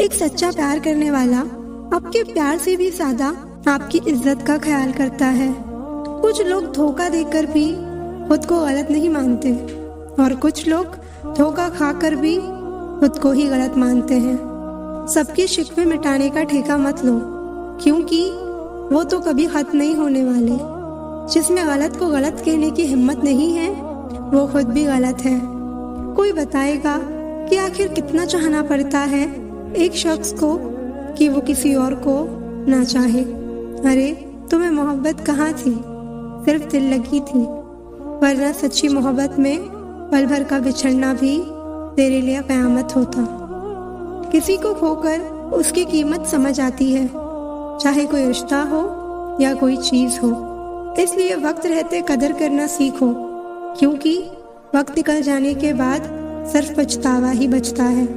एक सच्चा प्यार करने वाला आपके प्यार से भी ज्यादा आपकी इज्जत का ख्याल करता है। कुछ लोग धोखा देकर भी खुद को गलत नहीं मानते और कुछ लोग धोखा खाकर भी खुद को ही गलत मानते हैं। सबके शिकवे मिटाने का ठेका मत लो, क्योंकि वो तो कभी खत्म नहीं होने वाले। जिसमें गलत को गलत कहने की हिम्मत नहीं है वो खुद भी गलत है। कोई बताएगा कि आखिर कितना चाहना पड़ता है एक शख्स को कि वो किसी और को ना चाहे। अरे तुम्हें मोहब्बत कहाँ थी, सिर्फ दिल लगी थी, वरना सच्ची मोहब्बत में पल भर का बिछड़ना भी तेरे लिए कयामत होता। किसी को खोकर उसकी कीमत समझ आती है, चाहे कोई रिश्ता हो या कोई चीज हो। इसलिए वक्त रहते कदर करना सीखो, क्योंकि वक्त निकल जाने के बाद सिर्फ पछतावा ही बचता है।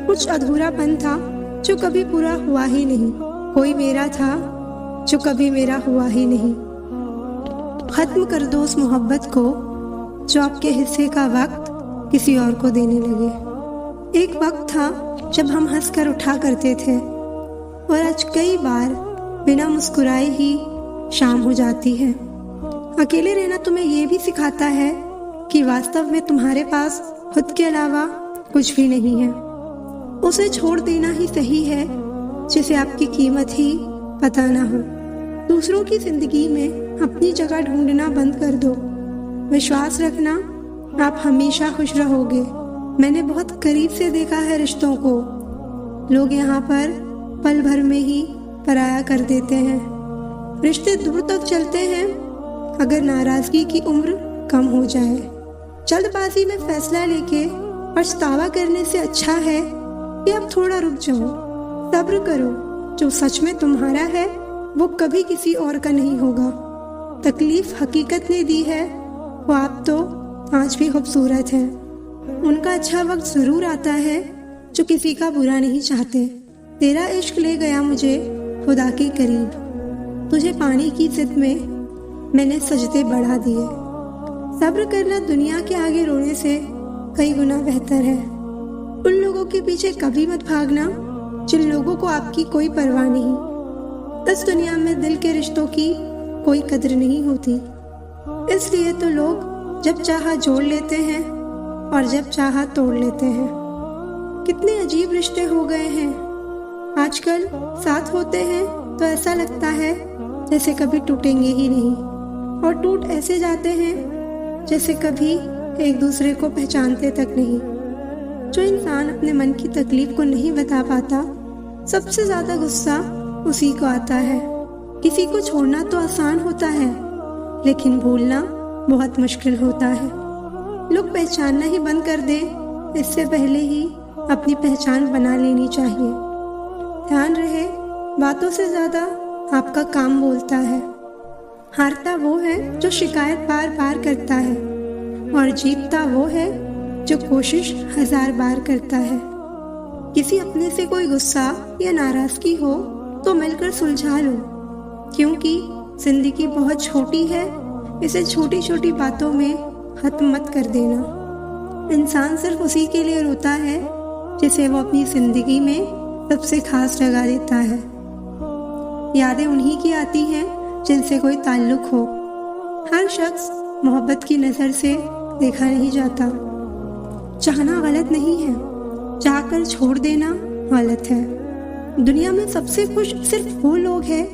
कुछ अधूरापन था जो कभी पूरा हुआ ही नहीं, कोई मेरा था जो कभी मेरा हुआ ही नहीं। खत्म कर दो उस मोहब्बत को जो आपके हिस्से का वक्त किसी और को देने लगे। एक वक्त था जब हम हंसकर उठा करते थे और आज कई बार बिना मुस्कुराए ही शाम हो जाती है। अकेले रहना तुम्हें ये भी सिखाता है कि वास्तव में तुम्हारे पास खुद के अलावा कुछ भी नहीं है। उसे छोड़ देना ही सही है जिसे आपकी कीमत ही पता ना हो। दूसरों की जिंदगी में अपनी जगह ढूंढना बंद कर दो। विश्वास रखना, आप हमेशा खुश रहोगे। मैंने बहुत करीब से देखा है रिश्तों को। लोग यहाँ पर पल भर में ही पराया कर देते हैं। रिश्ते दूर तक चलते हैं अगर नाराजगी की उम्र कम हो जाए। जल्दबाजी में फैसला लेके पछतावा करने से अच्छा है कि आप थोड़ा रुक जाओ, सब्र करो। जो सच में तुम्हारा है वो कभी किसी और का नहीं होगा। तकलीफ हकीकत ने दी है, वो आप तो आज भी खूबसूरत है। उनका अच्छा वक्त जरूर आता है जो किसी का बुरा नहीं चाहते। तेरा इश्क ले गया मुझे खुदा के करीब, तुझे पाने की जिद में मैंने सजदे बढ़ा दिए। सब्र करना दुनिया के आगे रोने से कई गुना बेहतर है। उन लोगों के पीछे कभी मत भागना जिन लोगों को आपकी कोई परवाह नहीं। इस दुनिया में दिल के रिश्तों की कोई कदर नहीं होती, इसलिए तो लोग जब चाहा जोड़ लेते हैं और जब चाहा तोड़ लेते हैं। कितने अजीब रिश्ते हो गए हैं आजकल। साथ होते हैं तो ऐसा लगता है जैसे कभी टूटेंगे ही नहीं, और टूट ऐसे जाते हैं जैसे कभी एक दूसरे को पहचानते तक नहीं। जो इंसान अपने मन की तकलीफ को नहीं बता पाता, सबसे ज्यादा गुस्सा उसी को आता है। किसी को छोड़ना तो आसान होता है, लेकिन भूलना बहुत मुश्किल होता है। लोग पहचानना ही बंद कर दे इससे पहले ही अपनी पहचान बना लेनी चाहिए। ध्यान रहे, बातों से ज्यादा आपका काम बोलता है। हारता वो है जो शिकायत बार बार करता है, और जीतता वो है जो कोशिश 1000 बार करता है। किसी अपने से कोई गुस्सा या नाराजगी हो तो मिलकर सुलझा लो, क्योंकि जिंदगी बहुत छोटी है। इसे छोटी छोटी बातों में खत्म मत कर देना। इंसान सिर्फ उसी के लिए रोता है जिसे वो अपनी जिंदगी में सबसे खास लगा देता है। यादें उन्हीं की आती हैं जिनसे कोई ताल्लुक हो। हर शख्स मोहब्बत की नजर से देखा नहीं जाता। चाहना गलत नहीं है, चाहकर छोड़ देना गलत है। दुनिया में सबसे खुश सिर्फ वो लोग हैं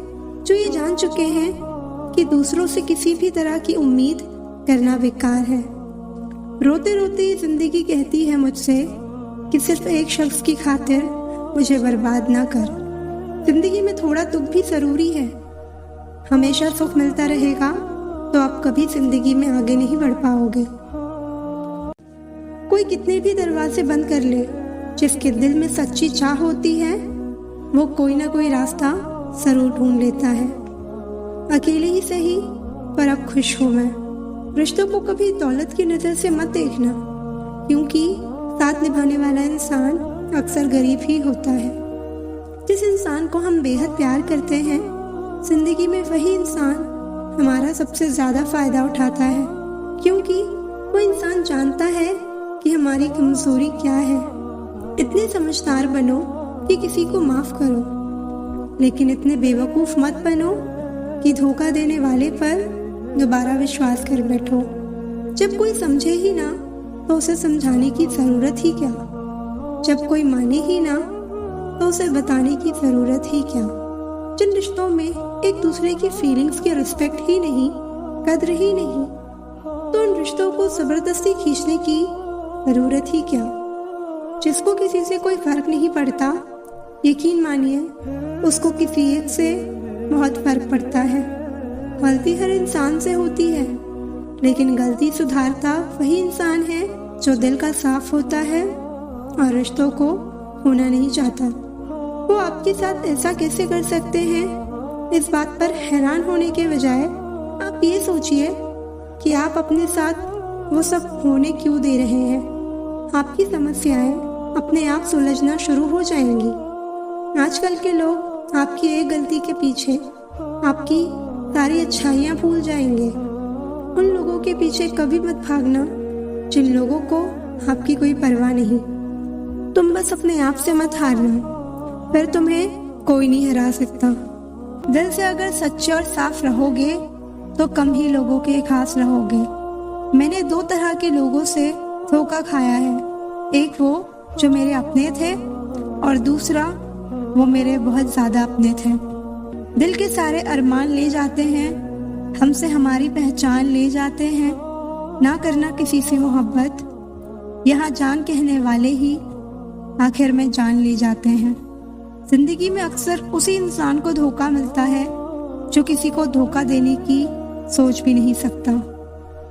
जो ये जान चुके हैं कि दूसरों से किसी भी तरह की उम्मीद करना बेकार है। रोते रोते जिंदगी कहती है मुझसे कि सिर्फ एक शख्स की खातिर मुझे बर्बाद ना कर। जिंदगी में थोड़ा दुख भी जरूरी है। हमेशा सुख मिलता रहेगा तो आप कभी जिंदगी में आगे नहीं बढ़ पाओगे। कोई कितने भी दरवाजे बंद कर ले, जिसके दिल में सच्ची चाह होती है वो कोई ना कोई रास्ता जरूर ढूंढ लेता है। अकेले ही सही, पर अब खुश हूं मैं। रिश्तों को कभी दौलत की नजर से मत देखना, क्योंकि साथ निभाने वाला इंसान अक्सर गरीब ही होता है। जिस इंसान को हम बेहद प्यार करते हैं, जिंदगी में वही इंसान हमारा सबसे ज्यादा फायदा उठाता है, क्योंकि वो इंसान जानता है कि हमारी कमजोरी क्या है। इतने समझदार बनो कि किसी को माफ करो, लेकिन इतने बेवकूफ मत बनो कि धोखा देने वाले पर दोबारा विश्वास कर बैठो। जब कोई समझे ही ना तो उसे समझाने की जरूरत ही क्या। जब कोई माने ही ना तो उसे बताने की जरूरत ही क्या। जिन रिश्तों में एक दूसरे की फीलिंग्स की रिस्पेक्ट ही नहीं, कद्र ही नहीं, तो उन रिश्तों को जबरदस्ती खींचने की जरूरत ही क्या। जिसको किसी से कोई फर्क नहीं पड़ता, यकीन मानिए उसको किसी एक से बहुत फर्क पड़ता है। गलती हर इंसान से होती है, लेकिन गलती सुधारता वही इंसान है जो दिल का साफ होता है और रिश्तों को होना नहीं चाहता। वो आपके साथ ऐसा कैसे कर सकते हैं, इस बात पर हैरान होने के बजाय आप ये सोचिए कि आप अपने साथ वो सब होने क्यों दे रहे हैं। आपकी समस्याएं अपने आप सुलझना शुरू हो जाएंगी। आजकल के लोग आपकी एक गलती के पीछे आपकी सारी अच्छाइयाँ भूल जाएंगे। उन लोगों के पीछे कभी मत भागना जिन लोगों को आपकी कोई परवाह नहीं। तुम बस अपने आप से मत हारना, फिर तुम्हें कोई नहीं हरा सकता। दिल से अगर सच्चे और साफ रहोगे तो कम ही लोगों के खास रहोगे। मैंने 2 तरह के लोगों से धोखा खाया है, एक वो जो मेरे अपने थे और दूसरा वो मेरे बहुत ज्यादा अपने थे। दिल के सारे अरमान ले जाते हैं, हमसे हमारी पहचान ले जाते हैं। ना करना किसी से मोहब्बत, यहाँ जान कहने वाले ही आखिर में जान ले जाते हैं। जिंदगी में अक्सर उसी इंसान को धोखा मिलता है जो किसी को धोखा देने की सोच भी नहीं सकता।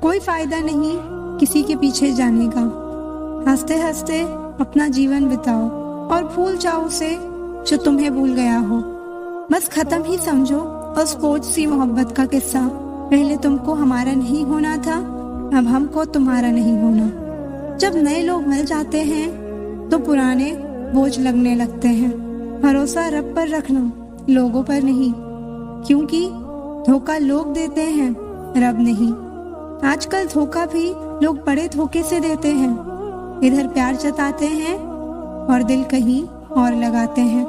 कोई फायदा नहीं किसी के पीछे जाने का। हंसते हंसते अपना जीवन बिताओ और भूल जाओ उसे जो तुम्हें भूल गया हो। बस खत्म ही समझो उस बोझ सी मोहब्बत का किस्सा। पहले तुमको हमारा नहीं होना था, अब हमको तुम्हारा नहीं होना। जब नए लोग मिल जाते हैं तो पुराने बोझ लगने लगते हैं। भरोसा रब पर रखना, लोगों पर नहीं, क्योंकि धोखा लोग देते हैं, रब नहीं। आजकल धोखा भी लोग बड़े धोखे से देते हैं। इधर प्यार जताते हैं और दिल कहीं और लगाते हैं।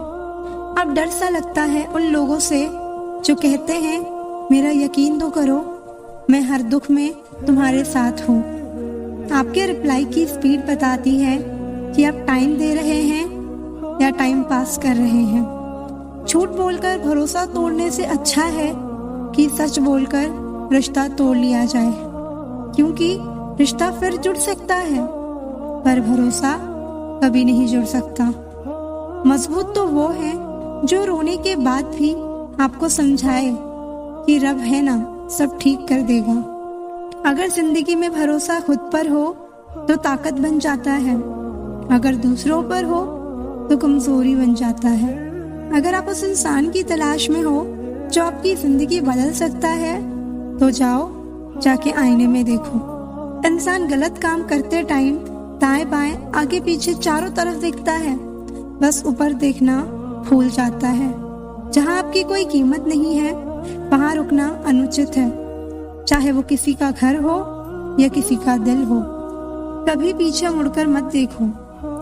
अब डर सा लगता है उन लोगों से जो कहते हैं मेरा यकीन तो करो, मैं हर दुख में तुम्हारे साथ हूँ। आपके रिप्लाई की स्पीड बताती है कि आप टाइम दे रहे हैं या टाइम पास कर रहे हैं। झूठ बोलकर भरोसा तोड़ने से अच्छा है कि सच बोलकर रिश्ता तोड़ लिया जाए, क्योंकि रिश्ता फिर जुड़ सकता है पर भरोसा कभी नहीं जुड़ सकता। मजबूत तो वो है जो रोने के बाद भी आपको समझाए कि रब है ना, सब ठीक कर देगा। अगर जिंदगी में भरोसा खुद पर हो तो ताकत बन जाता है, अगर दूसरों पर हो तो कमजोरी बन जाता है। अगर आप उस इंसान की तलाश में हो जो आपकी जिंदगी बदल सकता है तो जाओ जाके आईने में देखो। इंसान गलत काम करते टाइम दाएं बाएं आगे पीछे चारों तरफ देखता है, बस ऊपर देखना भूल जाता है। जहाँ आपकी कोई कीमत नहीं है वहाँ रुकना अनुचित है, चाहे वो किसी का घर हो या किसी का दिल हो। कभी पीछे मुड़कर मत देखो,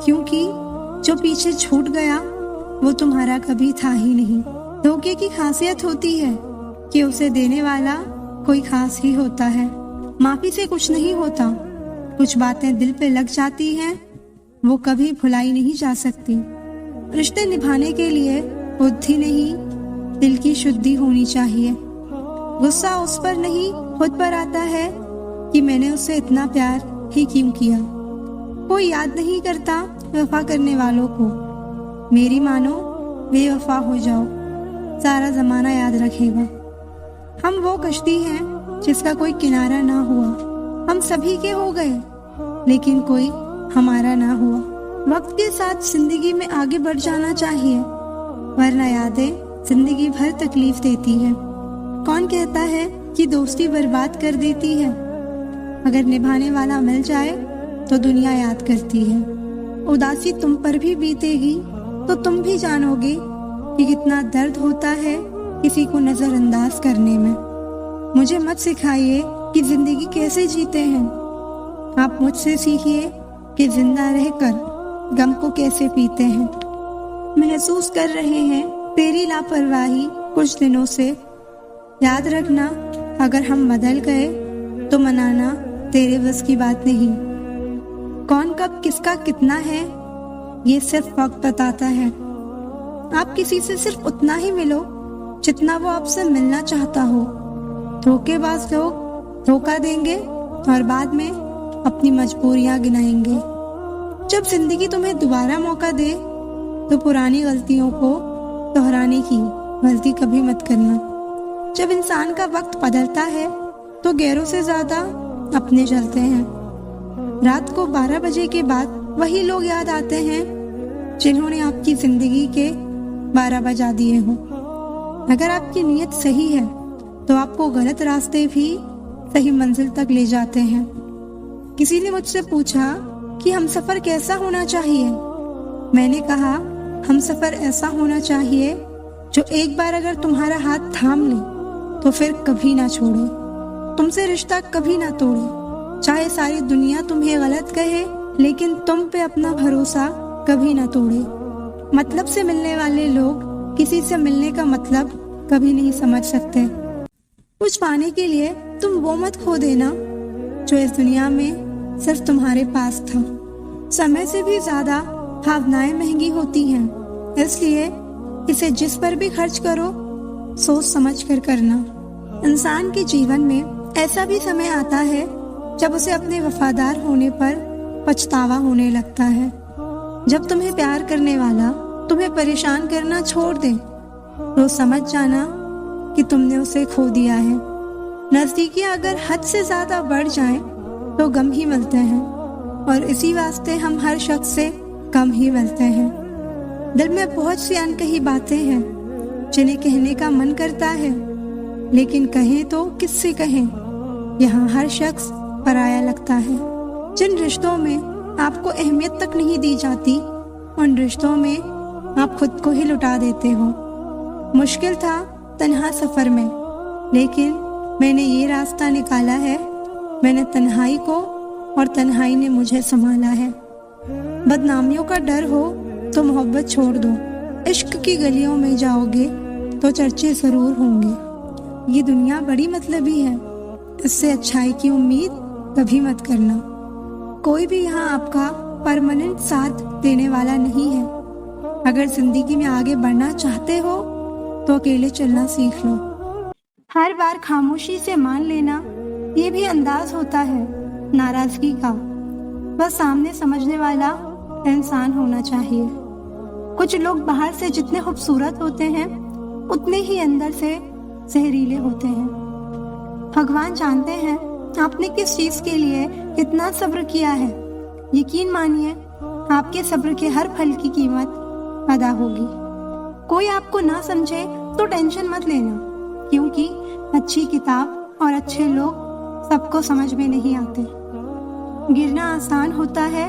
क्योंकि जो पीछे छूट गया वो तुम्हारा कभी था ही नहीं। धोखे की खासियत होती है कि उसे देने वाला कोई खास ही होता है। माफी से कुछ नहीं होता, कुछ बातें दिल पे लग जाती हैं, वो कभी भुलाई नहीं जा सकती। रिश्ते निभाने के लिए बुद्धि नहीं, दिल की शुद्धि होनी चाहिए। गुस्सा उस पर नहीं खुद पर आता है कि मैंने उससे इतना प्यार ही क्यों किया। कोई याद नहीं करता वफा करने वालों को। मेरी मानो बेवफा हो जाओ, सारा जमाना याद रखेगा। हम वो कश्ती हैं जिसका कोई किनारा ना हुआ। हम सभी के हो गए लेकिन कोई हमारा ना हुआ। वक्त के साथ जिंदगी में आगे बढ़ जाना चाहिए, वरना यादें जिंदगी भर तकलीफ देती है। कौन कहता है कि दोस्ती बर्बाद कर देती है? अगर निभाने वाला मिल जाए तो दुनिया याद करती है। उदासी तुम पर भी बीतेगी तो तुम भी जानोगे कि कितना दर्द होता है किसी को नजरअंदाज करने में। मुझे मत सिखाइए कि जिंदगी कैसे जीते हैं, आप मुझसे सीखिए कि जिंदा रहकर गम को कैसे पीते हैं। महसूस कर रहे हैं तेरी लापरवाही कुछ दिनों से। याद रखना, अगर हम बदल गए तो मनाना तेरे बस की बात नहीं। कौन कब किसका कितना है ये सिर्फ वक्त बताता है। आप किसी से सिर्फ उतना ही मिलो जितना वो आपसे मिलना चाहता हो। धोखेबाज लोग धोखा देंगे और बाद में अपनी मजबूरियां गिनाएंगे। जब जिंदगी तुम्हें दोबारा मौका दे तो पुरानी गलतियों को दोहराने की गलती कभी मत करना। जब इंसान का वक्त बदलता है तो गैरों से ज्यादा अपने चलते हैं। रात को 12 बजे के बाद वही लोग याद आते हैं जिन्होंने आपकी जिंदगी के 12 बजा दिए हो। अगर आपकी नीयत सही है तो आपको गलत रास्ते भी सही मंजिल तक ले जाते हैं। किसी ने मुझसे पूछा कि हमसफर कैसा होना चाहिए। मैंने कहा, हमसफर ऐसा होना चाहिए जो एक बार अगर तुम्हारा हाथ थाम ले तो फिर कभी ना छोड़े, तुमसे रिश्ता कभी ना तोड़े। चाहे सारी दुनिया तुम्हें गलत कहे लेकिन तुम पे अपना भरोसा कभी ना तोड़े। मतलब से मिलने वाले लोग किसी से मिलने का मतलब कभी नहीं समझ सकते। कुछ पाने के लिए तुम वो मत खो देना जो इस दुनिया में सिर्फ तुम्हारे पास था। समय से भी ज्यादा भावनाएं महंगी होती हैं, इसलिए इसे जिस पर भी खर्च करो सोच समझ कर करना। इंसान के जीवन में ऐसा भी समय आता है जब उसे अपने वफादार होने पर पछतावा होने लगता है। जब तुम्हें प्यार करने वाला तुम्हें परेशान करना छोड़ दे तो समझ जाना कि तुमने उसे खो दिया है। नजदीकियां अगर हद से ज्यादा बढ़ जाएं तो गम ही मिलते हैं और इसी वास्ते हम हर शख्स से कम ही मिलते हैं। दिल में बहुत सी अनकही बातें हैं जिन्हें कहने का मन करता है, लेकिन कहें तो किससे कहें। यहाँ हर शख्स पराया लगता है। जिन रिश्तों में आपको अहमियत तक नहीं दी जाती उन रिश्तों में आप खुद को ही लुटा देते हो। मुश्किल था तन्हा सफर में, लेकिन मैंने ये रास्ता निकाला है। मैंने तन्हाई को और तन्हाई ने मुझे संभाला है। बदनामियों का डर हो तो मोहब्बत छोड़ दो। इश्क की गलियों में जाओगे तो चर्चे जरूर होंगे। ये दुनिया बड़ी मतलबी है, इससे अच्छाई की उम्मीद कभी मत करना। कोई भी यहाँ आपका परमानेंट साथ देने वाला नहीं है। अगर जिंदगी में आगे बढ़ना चाहते हो तो अकेले चलना सीख लो। हर बार खामोशी से मान लेना ये भी अंदाज होता है नाराजगी का। बस सामने समझने वाला इंसान होना चाहिए। कुछ लोग बाहर से जितने खूबसूरत होते हैं उतने ही अंदर से जहरीले होते हैं। भगवान जानते हैं आपने किस चीज के लिए कितना सब्र किया है। यकीन मानिए आपके सब्र के हर फल की कीमत अदा होगी। कोई आपको ना समझे तो टेंशन मत लेना, क्योंकि अच्छी किताब और अच्छे लोग सबको समझ में नहीं आते। गिरना आसान होता है,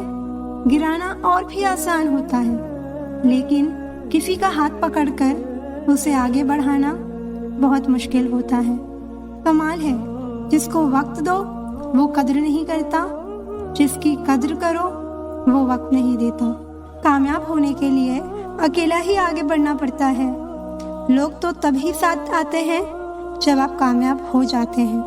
गिराना और भी आसान होता है, लेकिन किसी का हाथ पकड़कर उसे आगे बढ़ाना बहुत मुश्किल होता है। कमाल है, जिसको वक्त दो वो कद्र नहीं करता, जिसकी कद्र करो वो वक्त नहीं देता। कामयाब होने के लिए अकेला ही आगे बढ़ना पड़ता है। लोग तो तभी साथ आते हैं जब आप कामयाब हो जाते हैं।